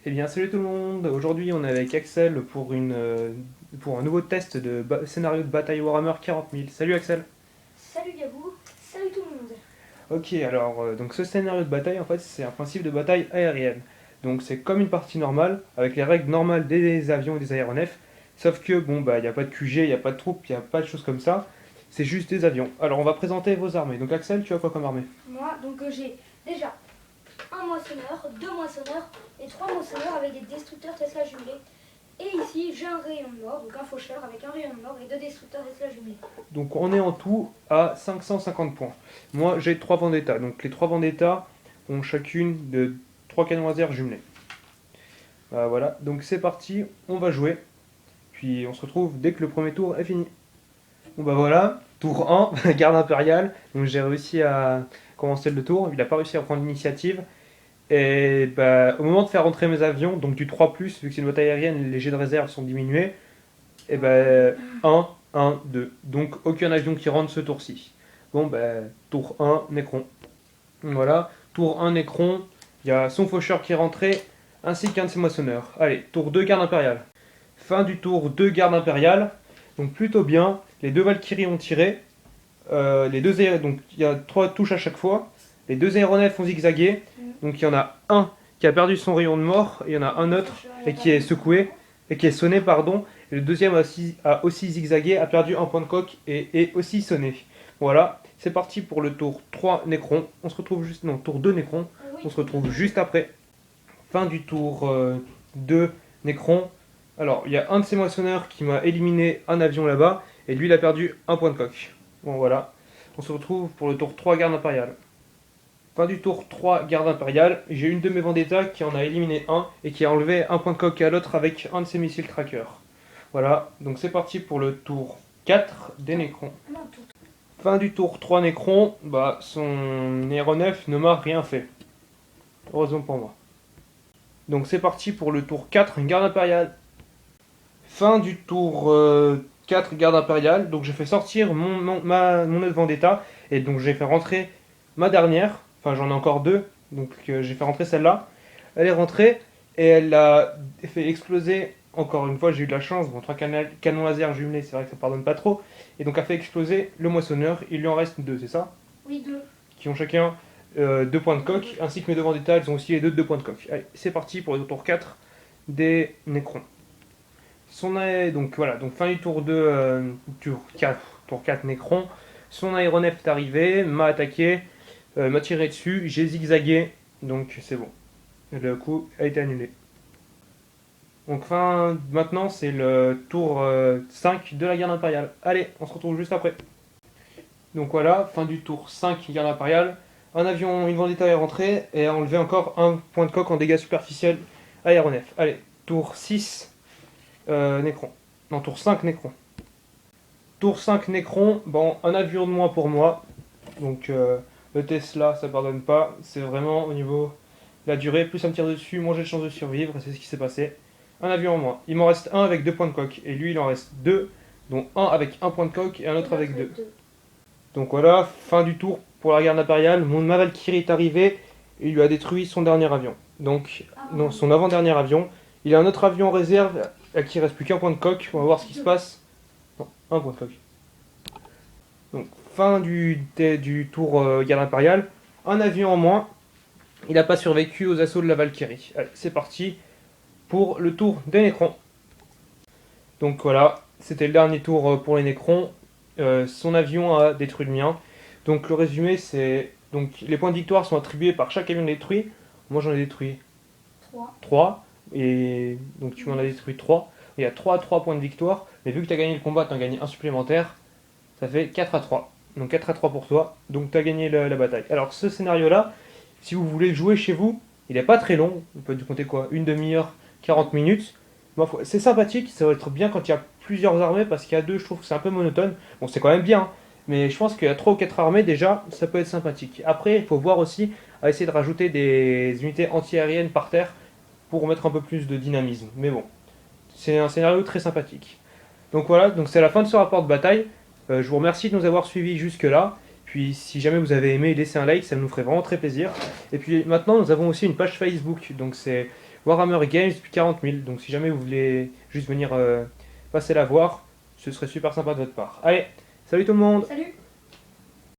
Eh bien, salut tout le monde! Aujourd'hui, on est avec Axel pour un nouveau test de scénario de bataille Warhammer 40 000. Salut Axel! Salut Gabou, salut tout le monde. Ok, alors, donc ce scénario de bataille, en fait, c'est un principe de bataille aérienne. Donc, c'est comme une partie normale, avec les règles normales des avions et des aéronefs. Sauf que, bon, bah, il n'y a pas de QG, il n'y a pas de troupes, il n'y a pas de choses comme ça. C'est juste des avions. Alors, on va présenter vos armées. Donc, Axel, tu as quoi comme armée? Moi, j'ai déjà un moissonneur, deux moissonneurs et trois moissonneurs avec des destructeurs Tesla jumelés. Et ici, j'ai un rayon de mort, donc un faucheur avec un rayon de mort et deux destructeurs Tesla jumelés. Donc, on est en tout à 550 points. Moi, j'ai 3 Vendetta. Donc, les 3 Vendetta ont chacune de 3 canons laser jumelés. Voilà, donc c'est parti, on va jouer. Puis on se retrouve dès que le premier tour est fini. Bon bah voilà, tour 1, garde impériale. Donc j'ai réussi à commencer le tour, il n'a pas réussi à prendre l'initiative. Et bah, au moment de faire rentrer mes avions, donc du 3+, vu que c'est une bataille aérienne, les jets de réserve sont diminués. Et bah 1, 1, 2. Donc aucun avion qui rentre ce tour-ci. Bon bah tour 1, Necron. Voilà, tour 1, Necron. Il y a son faucheur qui est rentré, ainsi qu'un de ses moissonneurs. Allez, tour 2, garde impériale. Fin du tour 2, garde impériale. Donc plutôt bien. Les deux Valkyries ont tiré. Donc il y a 3 touches à chaque fois. Les deux aéronefs ont zigzagué. Donc il y en a un qui a perdu son rayon de mort. Et il y en a un autre et qui est secoué. Et qui est sonné, pardon. Et le deuxième a aussi zigzagué, a perdu un point de coque et est aussi sonné. Voilà, c'est parti pour le tour 3 Necron. On se retrouve juste. Non, tour 2 Necron. On se retrouve juste après. Fin du tour 2 Necron. Alors, il y a un de ces moissonneurs qui m'a éliminé un avion là-bas, et lui, il a perdu un point de coque. Bon, voilà. On se retrouve pour le tour 3 garde impériale. Fin du tour 3 garde impériale, j'ai une de mes Vendetta qui en a éliminé un, et qui a enlevé un point de coque à l'autre avec un de ses missiles trackers. Voilà, donc c'est parti pour le tour 4 des Necrons. Fin du tour 3 Necron, bah, son aéronef ne m'a rien fait. Heureusement pour moi. Donc c'est parti pour le tour 4, garde impériale. Fin du tour 4, garde impériale. Donc j'ai fait sortir mon autre Vendetta. Et donc j'ai fait rentrer ma dernière. Enfin j'en ai encore deux. Donc j'ai fait rentrer celle-là. Elle est rentrée et elle a fait exploser. Encore une fois j'ai eu de la chance. Bon, 3 canons laser jumelés, c'est vrai que ça pardonne pas trop. Et donc a fait exploser le moissonneur. Il lui en reste deux, c'est ça? Oui, deux. Qui ont chacun 2 points de coque. Ainsi que mes deux Vendetta, elles ont aussi les deux points de coque. Allez, c'est parti pour le tour 4 des Necrons. Donc voilà, donc fin du tour 2, tour 4 Necron. Son aéronef est arrivé, m'a attaqué, m'a tiré dessus, j'ai zigzagué, donc c'est bon. Le coup a été annulé. Donc maintenant c'est le tour 5 de la garde impériale. Allez, on se retrouve juste après. Donc voilà, fin du tour 5 garde impériale. Un avion, une Vendetta est rentré et a enlevé encore un point de coque en dégâts superficiels aéronef. Allez, tour 6 Necron. Non, tour 5 Necron. Tour 5 Necron, bon, un avion de moins pour moi. Donc le Tesla, ça pardonne pas. C'est vraiment au niveau de la durée. Plus ça me tire dessus, moins j'ai de chance de survivre. C'est ce qui s'est passé. Un avion en moins. Il m'en reste un avec 2 points de coque. Et lui, il en reste deux. Donc un avec un point de coque et un autre avec deux. Donc voilà, fin du tour pour la garde impériale. Ma Valkyrie est arrivé et il lui a détruit son dernier avion. Donc, non, son avant-dernier avion. Il a un autre avion en réserve à qui il reste plus qu'un point de coque. On va voir ce qui se passe. Non, un point de coque. Donc, fin du tour garde impériale. Un avion en moins. Il n'a pas survécu aux assauts de la Valkyrie. Allez, c'est parti pour le tour des Necrons. Donc voilà, c'était le dernier tour pour les Necrons. Son avion a détruit le mien. Donc le résumé, c'est... Donc les points de victoire sont attribués par chaque avion détruit. Moi j'en ai détruit 3. Et donc tu m'en as détruit 3. Il y a 3 points de victoire. Mais vu que tu as gagné le combat, tu en as gagné un supplémentaire. Ça fait 4-3. Donc 4-3 pour toi. Donc tu as gagné la bataille. Alors ce scénario-là, si vous voulez le jouer chez vous, il n'est pas très long. Vous pouvez compter quoi? Une demi-heure, 40 minutes. C'est sympathique, ça va être bien quand il y a plusieurs armées, parce qu'il y a deux, je trouve que c'est un peu monotone. Bon, c'est quand même bien, hein, mais je pense qu'il y a 3 ou 4 armées déjà, ça peut être sympathique. Après, il faut voir aussi à essayer de rajouter des unités anti-aériennes par terre pour mettre un peu plus de dynamisme. Mais bon, c'est un scénario très sympathique. Donc voilà, donc c'est la fin de ce rapport de bataille. Je vous remercie de nous avoir suivis jusque-là. Puis si jamais vous avez aimé, laissez un like, ça nous ferait vraiment très plaisir. Et puis maintenant, nous avons aussi une page Facebook, donc c'est Warhammer Games depuis 40 000. Donc si jamais vous voulez juste venir passer la voir, ce serait super sympa de votre part. Allez, salut tout le monde! Salut!